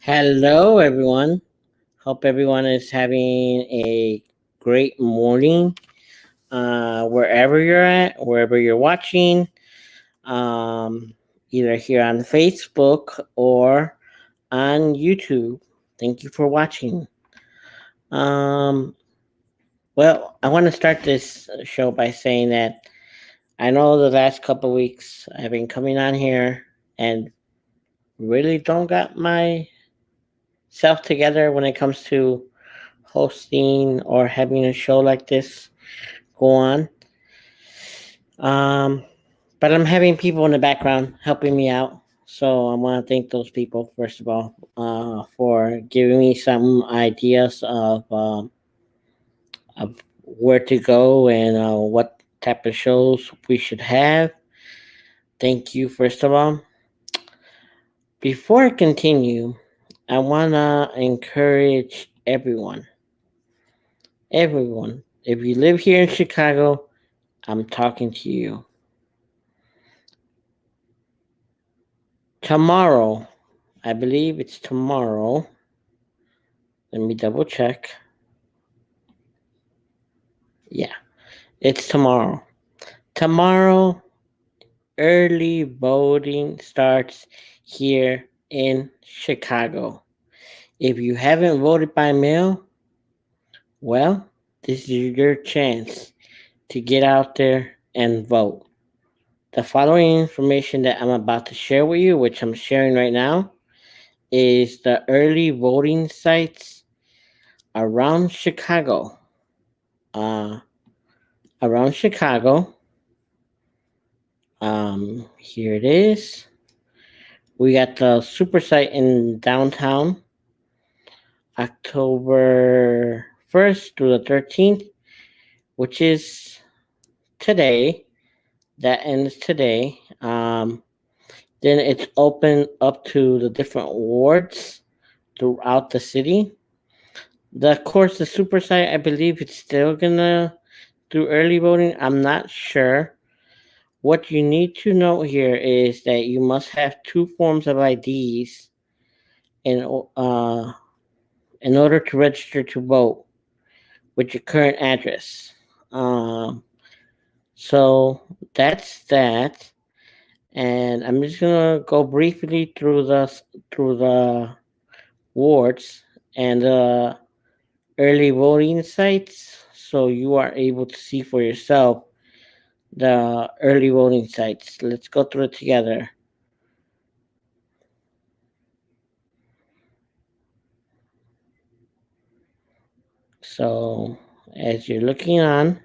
Hello, everyone. Hope everyone is having a great morning wherever you're at, wherever you're watching, um, either here on Facebook or on YouTube. Thank you for watching. Um, I want to start this show by saying that I know the last couple of weeks I've been coming on here and really don't got myself together when it comes to hosting or having a show like this go on. Um, but I'm having people in the background helping me out. So I want to thank those people, first of all, for giving me some ideas of where to go and what type of shows we should have. Thank you, first of all. Before I continue, I want to encourage everyone. If you live here in Chicago, I'm talking to you. Tomorrow, I believe it's tomorrow. Let me double check. Yeah, it's tomorrow. Tomorrow, early voting starts here in Chicago. If you haven't voted by mail, well, this is your chance to get out there and vote. The following information that I'm about to share with you, which I'm sharing right now, is the early voting sites around Chicago. Uh, around Chicago. Here it is. We got the super site in downtown, October 1st through the 13th, which is today. That ends today. Then it's open up to the different wards throughout the city. Of course, the super site, I believe it's still gonna do early voting. I'm not sure. What you need to know here is that you must have two forms of IDs in uh, in order to register to vote with your current address. Um, so that's that, and I'm just gonna go briefly through the wards and early voting sites, so you are able to see for yourself the early voting sites. Let's go through it together. So as you're looking on,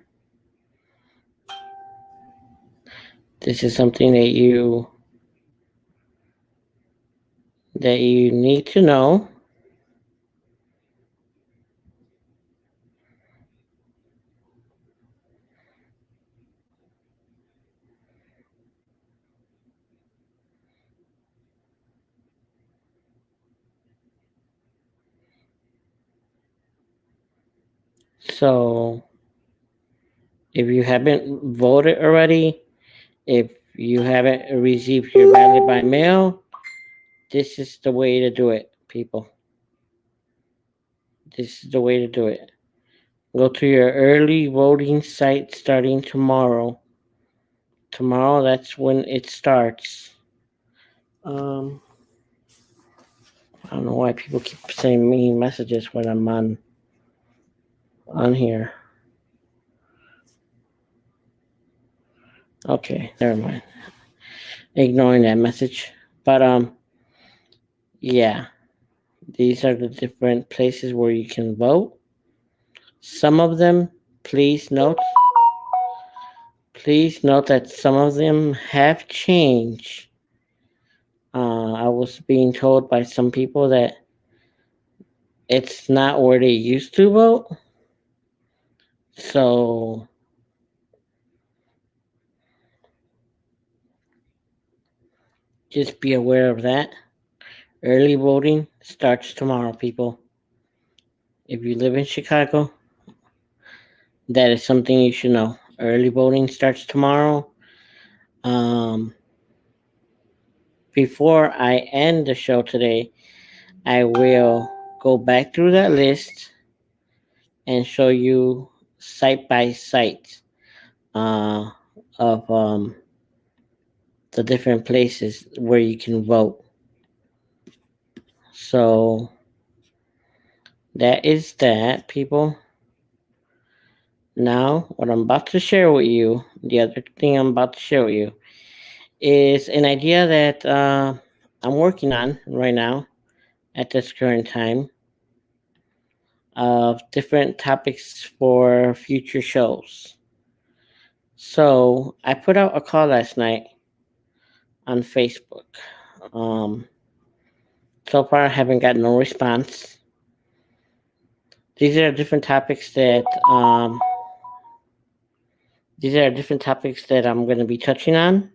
this is something that you need to know. So if you haven't voted already, if you haven't received your ballot by mail, this is the way to do it, people. This is the way to do it. Go to your early voting site starting tomorrow. Tomorrow, that's when it starts. Um, I don't know why people keep sending me messages when I'm on here. Okay, never mind. Ignoring that message. But yeah, these are the different places where you can vote. Some of them, please note, please note that some of them have changed. I was being told by some people that it's not where they used to vote. So just be aware of that. Early voting starts tomorrow, people. If you live in Chicago, that is something you should know. Early voting starts tomorrow. Um, Before I end the show today, I will go back through that list and show you site by site uh, of the different places where you can vote. So that is that, people. Now, what I'm about to share with you, the other thing I'm about to share with you, is an idea that I'm working on right now at this current time of different topics for future shows. So I put out a call last night on Facebook. Um, so far, I haven't got no response. These are different topics that I'm going to be touching on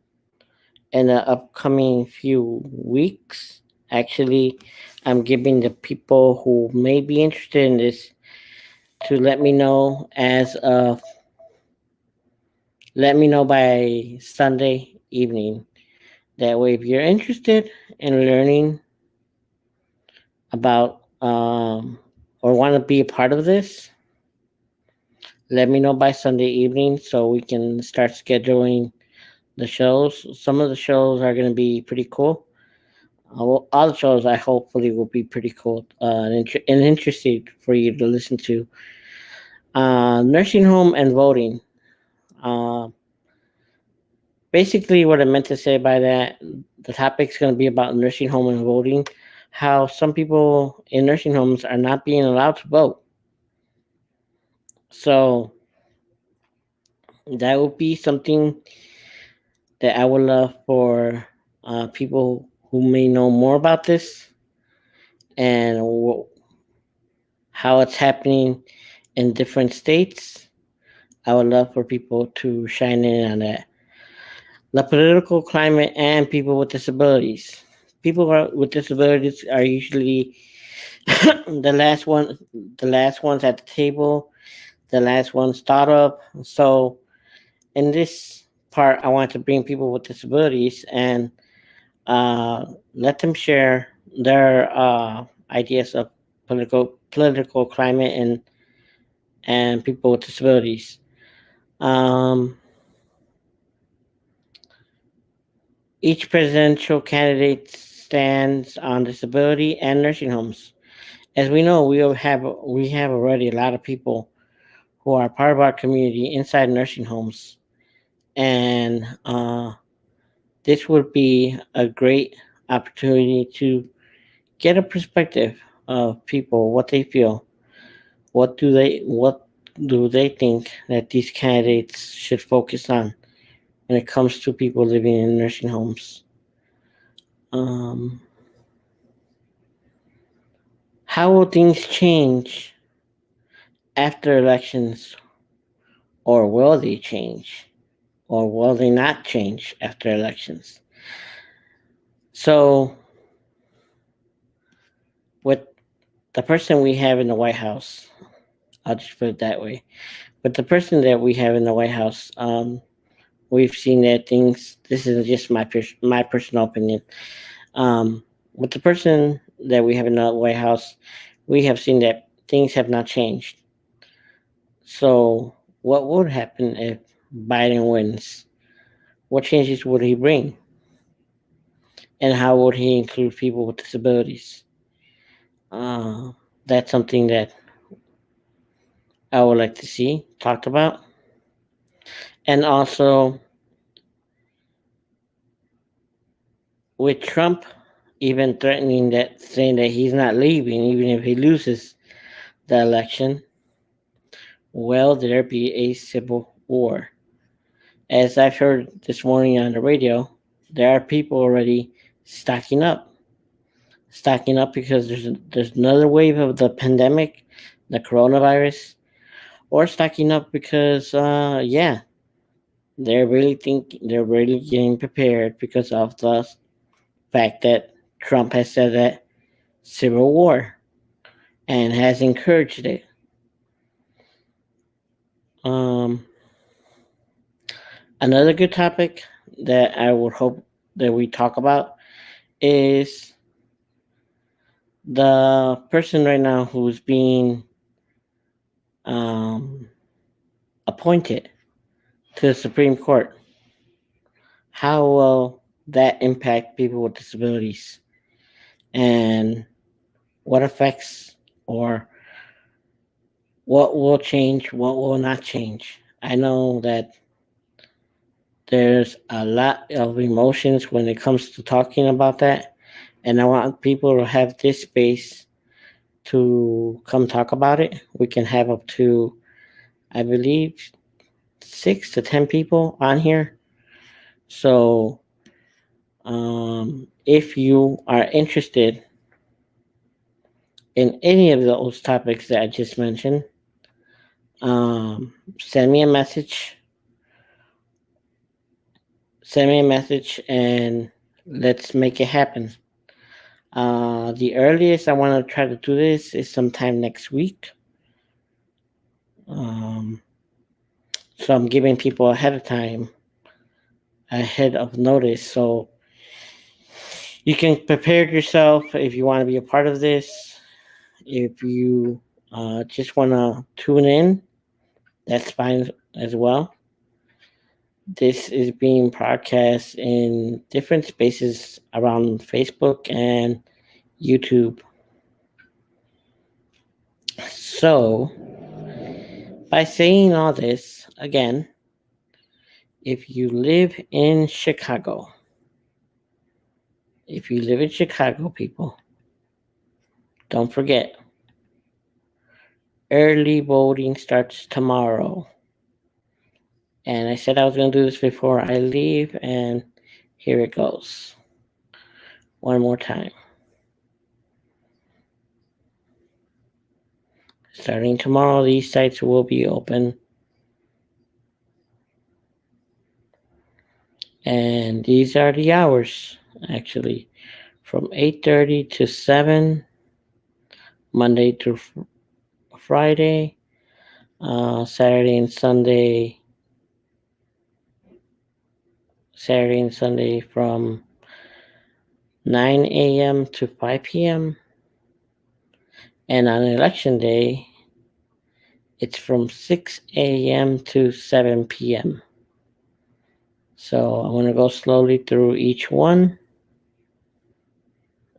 in the upcoming few weeks. Actually, I'm giving the people who may be interested in this to let me know by Sunday evening. That way, if you're interested in learning about or want to be a part of this, let me know by Sunday evening so we can start scheduling the shows. Some of the shows are going to be pretty cool. All the shows I hopefully will be pretty cool and interesting for you to listen to. Nursing home and voting. Uh, Basically, what I meant to say by that, the topic's going to be about nursing home and voting. How some people in nursing homes are not being allowed to vote. So that would be something that I would love for people who may know more about this and how it's happening in different states. I would love for people to shine in on that. The political climate and people with disabilities. With disabilities are usually the the last ones at the table, the last ones thought of. So in this part, I want to bring people with disabilities and uh, let them share their ideas of political climate and people with disabilities. Um, each presidential candidate stands on disability and nursing homes. As we know, we have already a lot of people who are part of our community inside nursing homes, and this would be a great opportunity to get a perspective of people, what they feel, what do they think that these candidates should focus on when it comes to people living in nursing homes. Um, how will things change after elections, or will they change, or will they not change after elections? So, with the person we have in the White House, I'll just put it that way. With the person that we have in the White House, we've seen that things. This is just my personal opinion. With the person that we have in the White House, we have seen that things have not changed. So, what would happen if Biden wins? What changes would he bring? And how would he include people with disabilities? Uh, that's something that I would like to see talked about. And also, with Trump even threatening that, saying that he's not leaving, even if he loses the election, will there be a civil war? As I've heard this morning on the radio, there are people already stocking up, stocking up because there's another wave of the pandemic, the coronavirus, or stocking up because yeah, they're really getting prepared because of the fact that Trump has said that civil war and has encouraged it. Um, Another good topic that I would hope that we talk about is the person right now who's being um, appointed to the Supreme Court, how will that impact people with disabilities? And what affects or what will change, what will not change? I know that there's a lot of emotions when it comes to talking about that, and I want people to have this space to come talk about it. We can have up to, I believe, 6 to 10 people on here. So, if you are interested in any of those topics that I just mentioned, send me a message. Send me a message and let's make it happen. The earliest I want to try to do this is sometime next week. Um, so I'm giving people ahead of notice. So you can prepare yourself if you want to be a part of this. If you just want to tune in, that's fine as well. This is being broadcast in different spaces around Facebook and YouTube. So, by saying all this, again, if you live in Chicago, if you live in Chicago, people, don't forget, early voting starts tomorrow. And I said I was going to do this before I leave, and here it goes. One more time. Starting tomorrow, these sites will be open. And these are the hours, actually, from 8:30 to 7, Monday through Friday, Saturday and Sunday from 9 a.m. to 5 p.m. And on election day, it's from 6 a.m. to 7 p.m. So I'm going to go slowly through each one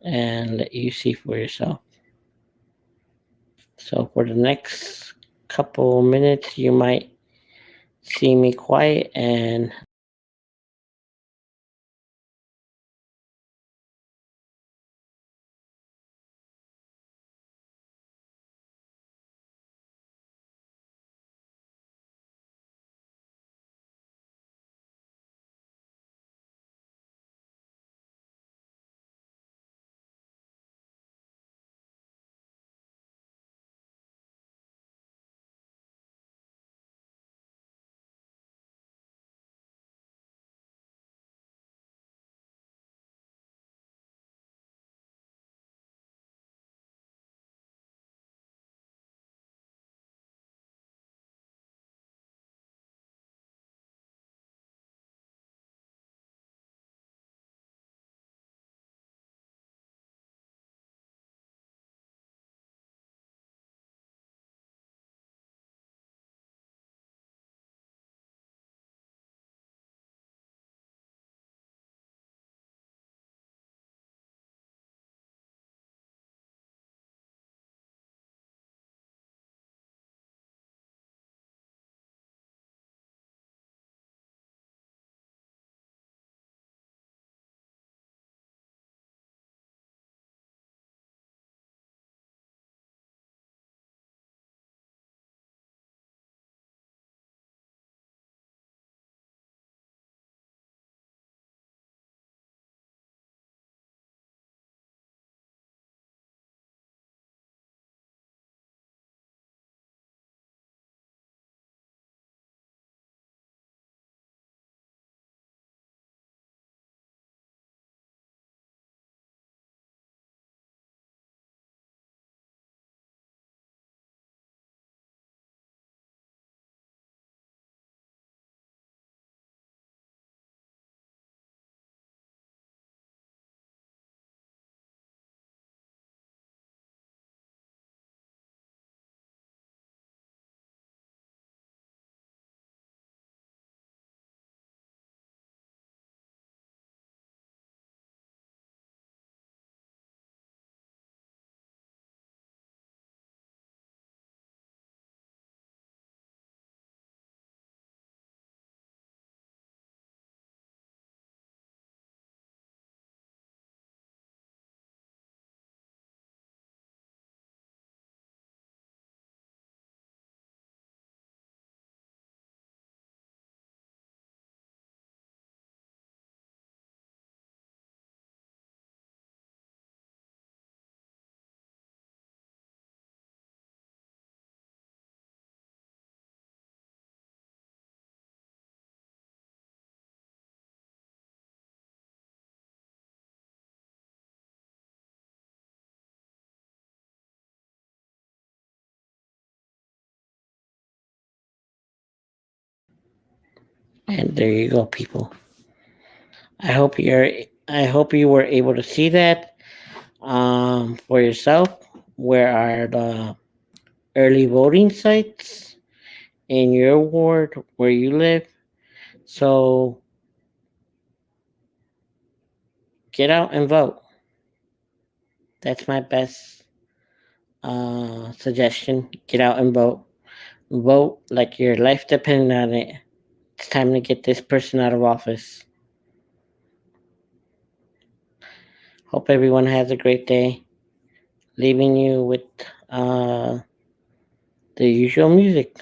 and let you see for yourself. So for the next couple minutes, you might see me quiet and And there you go, people. I hope you're. I hope you were able to see that for yourself. Where are the early voting sites in your ward where you live? So get out and vote. That's my best suggestion. Get out and vote. Vote like your life depended on it. It's time to get this person out of office. Hope everyone has a great day. Leaving you with uh, the usual music.